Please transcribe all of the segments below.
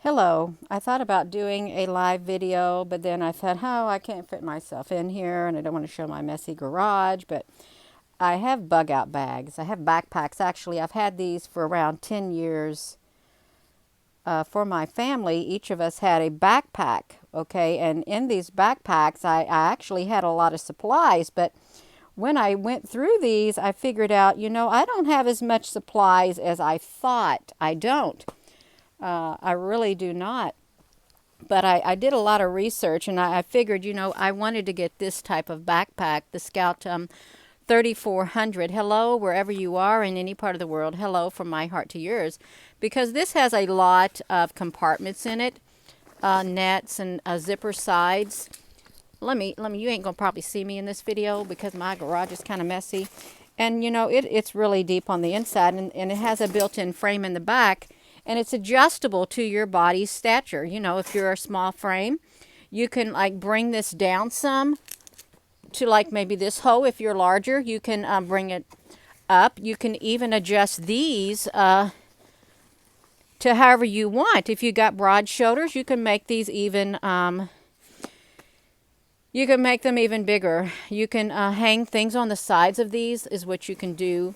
Hello. I thought about doing a live video, but then I thought, oh, I can't fit myself in here and I don't want to show my messy garage. But I have bug out bags. I have backpacks. Actually, I've had these for around 10 years. For my family, each of us had a backpack, okay? And in these backpacks, I actually had a lot of supplies. But when I went through these, I figured out, I don't have as much supplies as I thought. I don't. I really do not. But I did a lot of research and I figured, I wanted to get this type of backpack, the Scout 3400. Hello, wherever you are in any part of the world. Hello from my heart to yours. Because this has a lot of compartments in it, nets and zipper sides. You ain't going to probably see me in this video because my garage is kind of messy. And, it's really deep on the inside and it has a built-in frame in the back. And it's adjustable to your body's stature. If you're a small frame, you can like bring this down some to like maybe this hole. If you're larger, you can bring it up. You can even adjust these to however you want. If you got broad shoulders, you can make these even, you can make them even bigger. You can hang things on the sides of these is what you can do.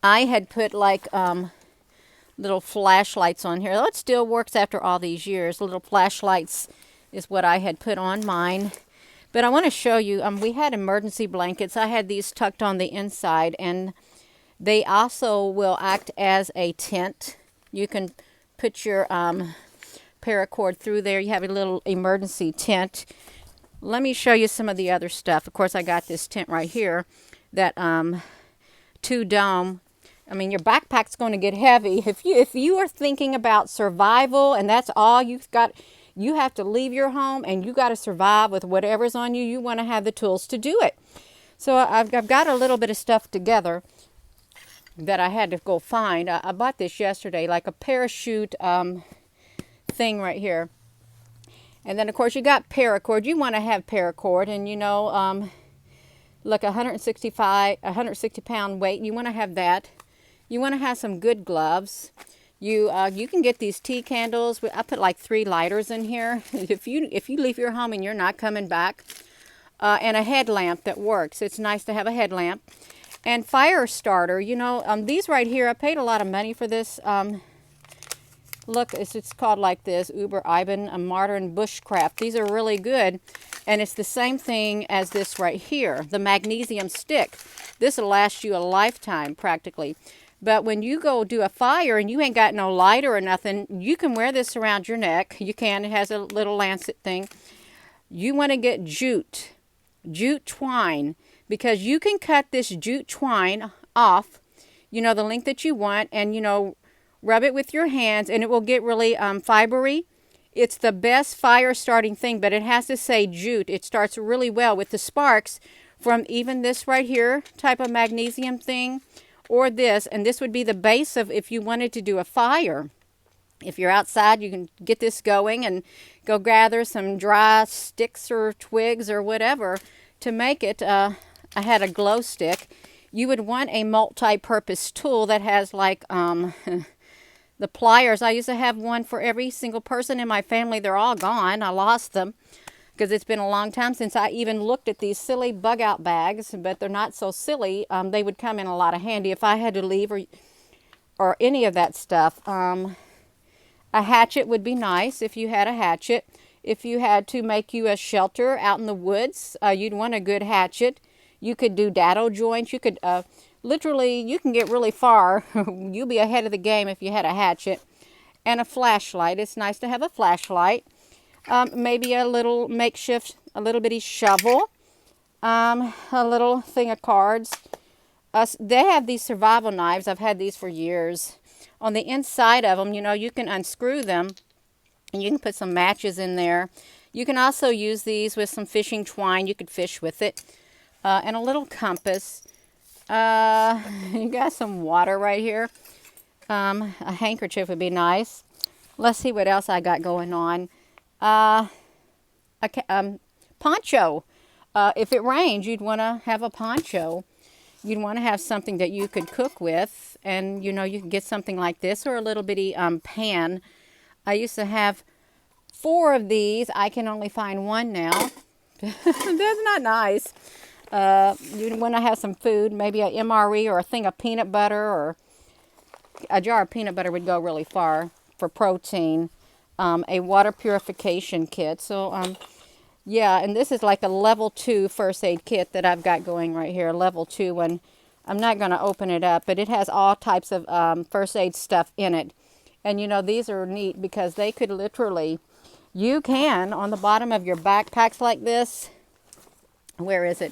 I had put like, little flashlights on here. It still works after all these years. Little flashlights is what I had put on mine. But I want to show you, we had emergency blankets. I had these tucked on the inside, and they also will act as a tent. You can put your paracord through there. You have a little emergency tent. Let me show you some of the other stuff. Of course, I got this tent right here, that two-dome. Your backpack's going to get heavy. If you are thinking about survival and that's all you've got, you have to leave your home and you got to survive with whatever's on you. You want to have the tools to do it. So I've got a little bit of stuff together that I had to go find. I bought this yesterday, like a parachute thing right here. And then, of course, you got paracord. You want to have paracord and, like 160 pound weight. You want to have that. You want to have some good gloves. You can get these tea candles. I put like 3 lighters in here. If you leave your home and you're not coming back, and a headlamp that works. It's nice to have a headlamp. And fire starter. These right here. I paid a lot of money for this. Look, it's called like this. Uber Iben, a modern bushcraft. These are really good. And it's the same thing as this right here, the Magnesium Stick. This will last you a lifetime practically. But when you go do a fire and you ain't got no lighter or nothing, you can wear this around your neck. You can. It has a little lancet thing. You want to get jute twine, because you can cut this jute twine off, the length that you want, and, rub it with your hands, and it will get really fibery. It's the best fire starting thing, but it has to say jute. It starts really well with the sparks from even this right here type of magnesium thing, or this, and this would be the base of if you wanted to do a fire. If you're outside, you can get this going and go gather some dry sticks or twigs or whatever to make it. I had a glow stick. You would want a multi-purpose tool that has like the pliers. I used to have one for every single person in my family. They're all gone. I lost them because it's been a long time since I even looked at these silly bug out bags, but they're not so silly. They would come in a lot of handy if I had to leave or any of that stuff. A hatchet would be nice if you had a hatchet. If you had to make you a shelter out in the woods, you'd want a good hatchet. You could do dado joints. You could literally, you can get really far. You'll be ahead of the game if you had a hatchet. And a flashlight. It's nice to have a flashlight. Maybe a little makeshift, a little bitty shovel, a little thing of cards. They have these survival knives. I've had these for years. On the inside of them, you can unscrew them, and you can put some matches in there. You can also use these with some fishing twine. You could fish with it. And a little compass. You got some water right here. A handkerchief would be nice. Let's see what else I got going on. Poncho. If it rains, you'd want to have a poncho. You'd want to have something that you could cook with, and you can get something like this, or a little bitty pan. I used to have 4 of these. I can only find 1 now. That's not nice. You want to have some food, maybe a MRE or a thing of peanut butter, or a jar of peanut butter would go really far for protein. A water purification kit. So, yeah, and this is like a level 2 first aid kit that I've got going right here. Level 2 one. I'm not going to open it up, but it has all types of first aid stuff in it. And you know, these are neat because they could literally, you can, on the bottom of your backpacks like this, where is it?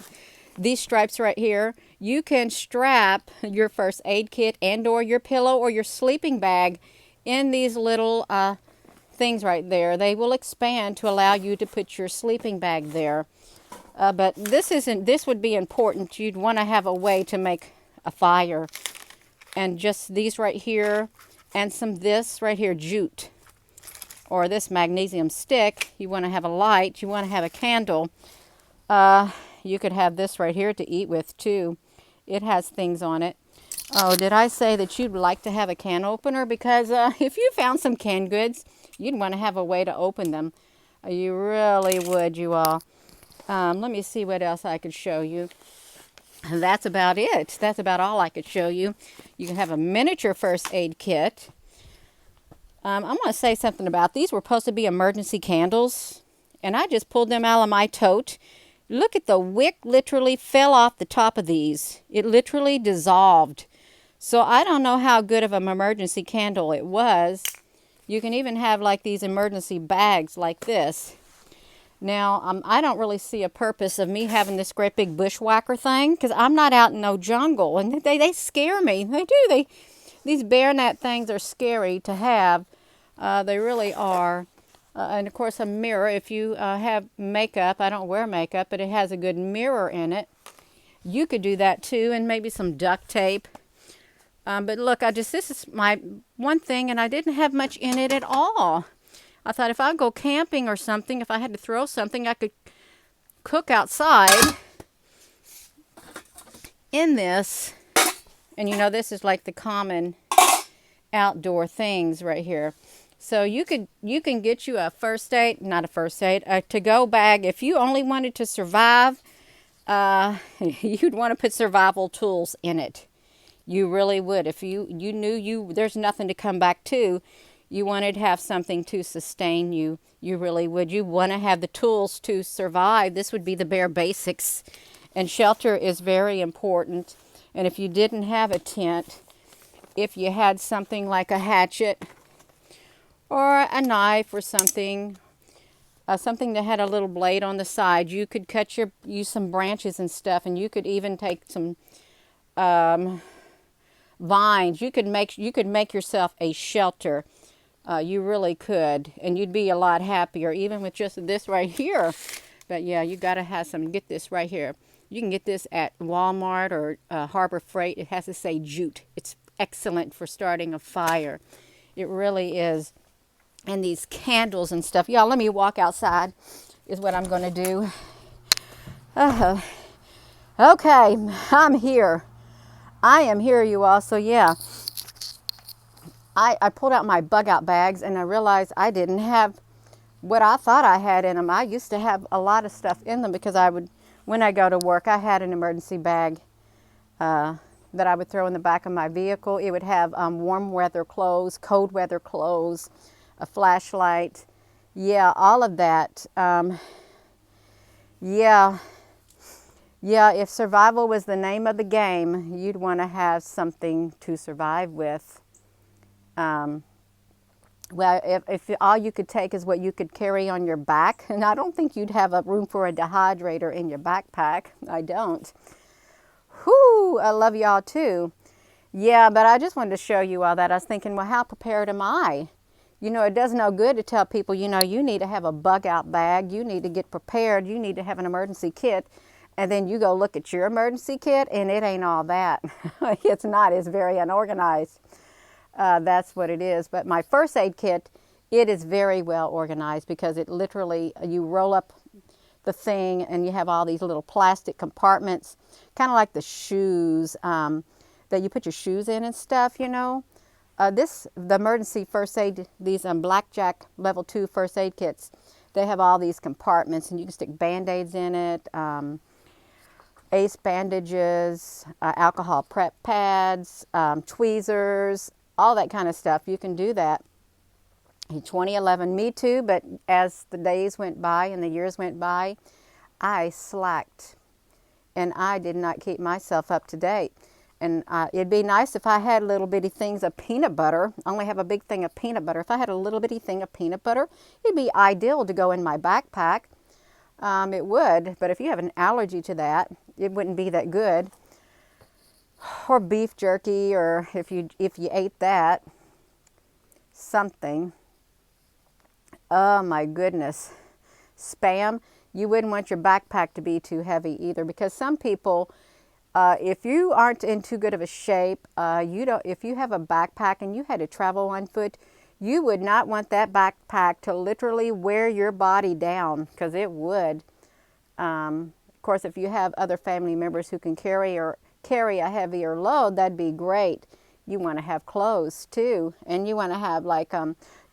These stripes right here, you can strap your first aid kit and or your pillow or your sleeping bag in these little things right there. They will expand to allow you to put your sleeping bag there. But this would be important. You'd want to have a way to make a fire. And just these right here, and this right here, jute, or this magnesium stick. You want to have a light. You want to have a candle. You could have this right here to eat with too. It has things on it. Oh, did I say that you'd like to have a can opener? Because if you found some canned goods, you'd want to have a way to open them. You really would, you all. Let me see what else I could show you. That's about it. That's about all I could show you. You can have a miniature first aid kit. I want to say something about these. Were supposed to be emergency candles, and I just pulled them out of my tote. Look at the wick literally fell off the top of these. It literally dissolved. So I don't know how good of an emergency candle it was. You can even have like these emergency bags like this. Now, I don't really see a purpose of me having this great big bushwhacker thing, because I'm not out in no jungle, and they scare me. They do. These bayonet things are scary to have. They really are. And of course, a mirror. If you have makeup, I don't wear makeup, but it has a good mirror in it. You could do that too, and maybe some duct tape. But look, this is my one thing, and I didn't have much in it at all. I thought if I go camping or something, if I had to throw something, I could cook outside in this. And you know, this is like the common outdoor things right here. So you can get you a a to-go bag. If you only wanted to survive, you'd want to put survival tools in it. You really would. If you knew there's nothing to come back to, you wanted to have something to sustain you. You really would. You want to have the tools to survive. This would be the bare basics. And shelter is very important. And if you didn't have a tent, if you had something like a hatchet or a knife or something, something that had a little blade on the side, you could use some branches and stuff, and you could even take some vines. You could make yourself a shelter. You really could, and you'd be a lot happier even with just this right here. But yeah, you got to have some. Get this right here. You can get this at Walmart or Harbor Freight. It has to say jute. It's excellent for starting a fire. It really is. And these candles and stuff. Y'all, let me walk outside is what I'm going to do. Okay, I'm here. I am here, you all. So yeah. I pulled out my bug out bags, and I realized I didn't have what I thought I had in them. I used to have a lot of stuff in them because when I go to work, I had an emergency bag that I would throw in the back of my vehicle. It would have warm weather clothes, cold weather clothes, a flashlight. Yeah, all of that. Yeah, if survival was the name of the game, you'd want to have something to survive with. Well, if all you could take is what you could carry on your back, and I don't think you'd have a room for a dehydrator in your backpack. I don't. Whew, I love y'all too. Yeah, but I just wanted to show you all that. I was thinking, well, how prepared am I? You know, it does no good to tell people, you know, you need to have a bug out bag. You need to get prepared. You need to have an emergency kit. And then you go look at your emergency kit, and it ain't all that. It's not. It's very unorganized. That's what it is. But my first aid kit, it is very well organized because it literally, you roll up the thing and you have all these little plastic compartments, kind of like the shoes that you put your shoes in and stuff, you know. The emergency first aid, these Blackjack level 2 first aid kits, they have all these compartments, and you can stick Band-Aids in it, ace bandages, alcohol prep pads, tweezers, all that kind of stuff. You can do that. In 2011, me too, but as the days went by and the years went by, I slacked, and I did not keep myself up to date. And it'd be nice if I had little bitty things of peanut butter. I only have a big thing of peanut butter. If I had a little bitty thing of peanut butter, it'd be ideal to go in my backpack. It would, but if you have an allergy to that, it wouldn't be that good. Or beef jerky, or if you ate that, something. Oh my goodness. Spam. You wouldn't want your backpack to be too heavy either, because some people, if you aren't in too good of a shape, if you have a backpack and you had to travel on foot, you would not want that backpack to literally wear your body down, because it would. Of course, if you have other family members who can carry a heavier load, that'd be great. You want to have clothes too, and you want to have like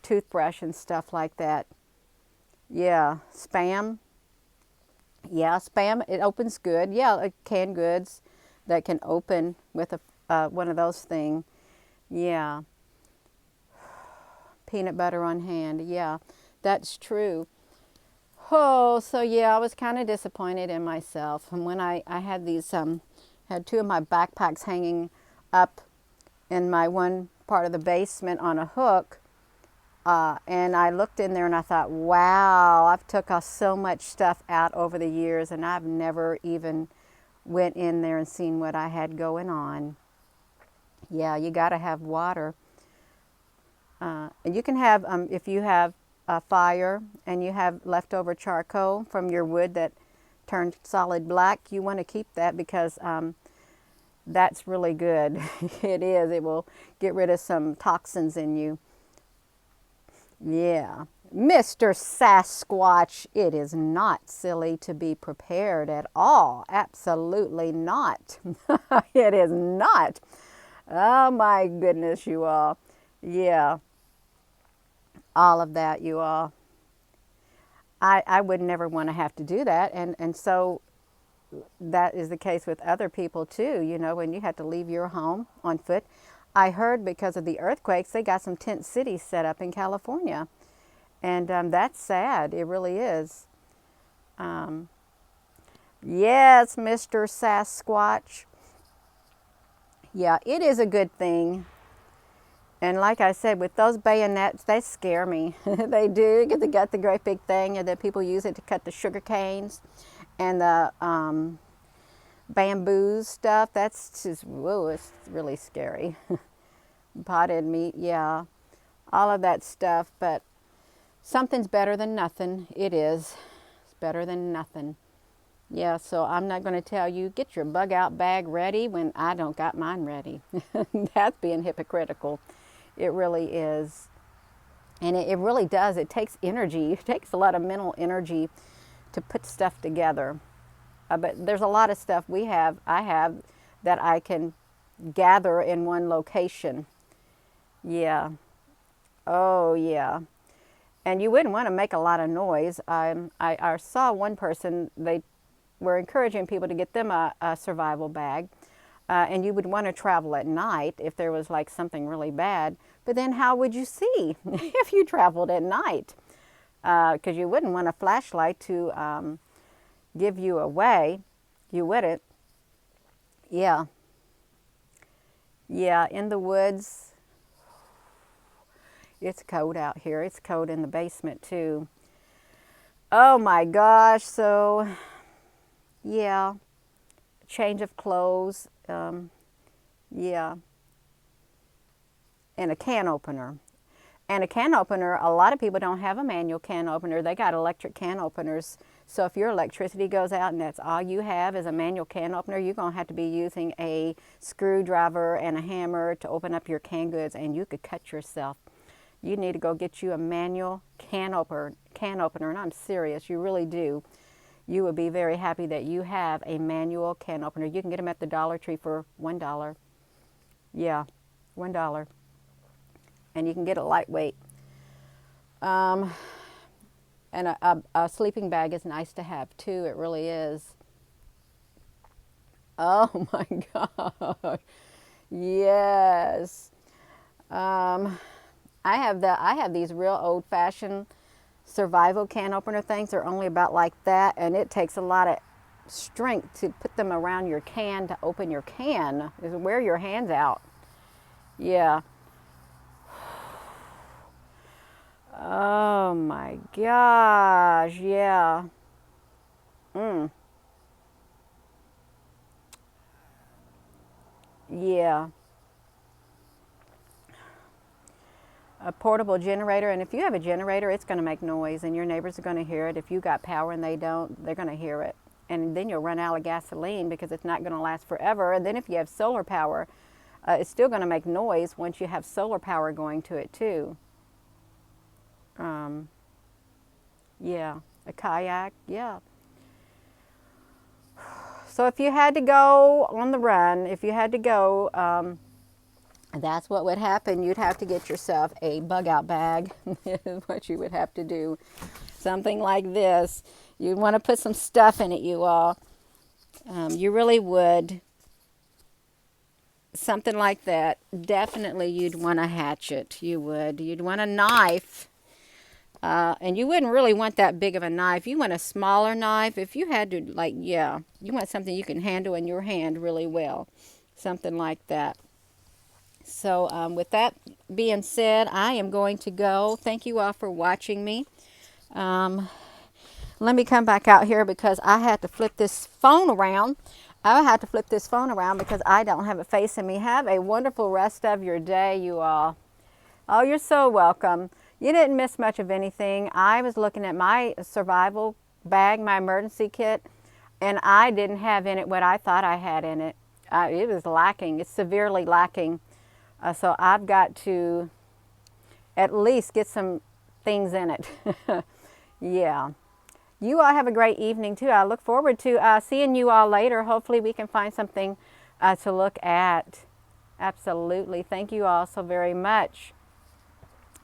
toothbrush and stuff like that. Yeah, Spam. Yeah, Spam, it opens good. Yeah, canned goods that can open with one of those things. Yeah. Peanut butter on hand. Yeah, that's true. Oh, so yeah, I was kind of disappointed in myself. And when I had these, had two of my backpacks hanging up in my one part of the basement on a hook. And I looked in there and I thought, wow, I've took so much stuff out over the years, and I've never even went in there and seen what I had going on. Yeah, you got to have water. You can have, if you have a fire and you have leftover charcoal from your wood that turned solid black, you want to keep that, because that's really good. It is. It will get rid of some toxins in you. Yeah. Mr. Sasquatch, it is not silly to be prepared at all. Absolutely not. It is not. Oh my goodness, you all. Yeah. All of that, you all. I would never want to have to do that. And so that is the case with other people too. You know, when you have to leave your home on foot. I heard because of the earthquakes, they got some tent cities set up in California. And that's sad. It really is. Yes, Mr. Sasquatch. Yeah, it is a good thing. And like I said, with those bayonets, they scare me. They do, because they got the great big thing, and that people use it to cut the sugar canes and the bamboo stuff. That's just, whoa, it's really scary. Potted meat, yeah, all of that stuff. But something's better than nothing. It is. It's better than nothing. Yeah, so I'm not going to tell you, get your bug out bag ready when I don't got mine ready. That's being hypocritical. It really is. And it really does. It takes energy. It takes a lot of mental energy to put stuff together. But there's a lot of stuff I have that I can gather in one location. Yeah. Oh, yeah. And you wouldn't want to make a lot of noise. I saw one person, they were encouraging people to get them a survival bag. And you would want to travel at night if there was like something really bad. But then how would you see if you traveled at night? Because you wouldn't want a flashlight to give you away. You wouldn't. Yeah. Yeah, in the woods. It's cold out here. It's cold in the basement too. Oh my gosh. So, yeah. Change of clothes. Yeah. And a can opener. And a can opener, a lot of people don't have a manual can opener. They got electric can openers. So if your electricity goes out and that's all you have is a manual can opener, you're going to have to be using a screwdriver and a hammer to open up your canned goods, and you could cut yourself. You need to go get you a manual can opener, and I'm serious, you really do. You will be very happy that you have a manual can opener. You can get them at the Dollar Tree for $1. Yeah, $1. and you can get it lightweight. And a sleeping bag is nice to have too. It really is. Oh my God. Yes. I have these real old-fashioned survival can opener things. They're only about like that, and it takes a lot of strength to put them around your can to open your can. Is wear your hands out. Yeah. Oh my gosh. Yeah. Mm. Yeah. A portable generator, and if you have a generator, it's going to make noise and your neighbors are going to hear it. If you got power and they don't, they're going to hear it, and then you'll run out of gasoline because it's not going to last forever. And then if you have solar power, it's still going to make noise once you have solar power going to it too. Yeah, a kayak. Yeah. So if you had to go on the run, if you had to go, that's what would happen. You'd have to get yourself a bug out bag, is what you would have to do. Something like this. You'd want to put some stuff in it, you all. You really would. Something like that. Definitely you'd want a hatchet. You would. You'd want a knife. And you wouldn't really want that big of a knife. You want a smaller knife. If you had to, like, yeah, you want something you can handle in your hand really well. Something like that. So with that being said, I am going to go. Thank you all for watching me. Let me come back out here because I had to flip this phone around. I had to flip this phone around because I don't have it facing me. Have a wonderful rest of your day, you all. Oh, you're so welcome. You didn't miss much of anything. I was looking at my survival bag, my emergency kit, and I didn't have in it what I thought I had in it. It was lacking. It's severely lacking. So I've got to at least get some things in it. Yeah. You all have a great evening too. I look forward to seeing you all later. Hopefully we can find something to look at. Absolutely. Thank you all so very much.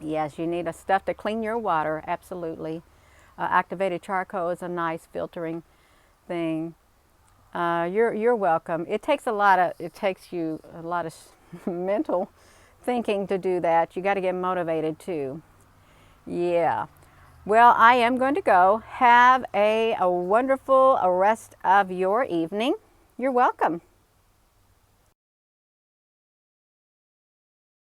Yes, you need a stuff to clean your water. Absolutely. Activated charcoal is a nice filtering thing. You're welcome. It takes you a lot of mental thinking to do that. You got to get motivated too. Yeah. Well, I am going to go. Have a wonderful rest of your evening. You're welcome.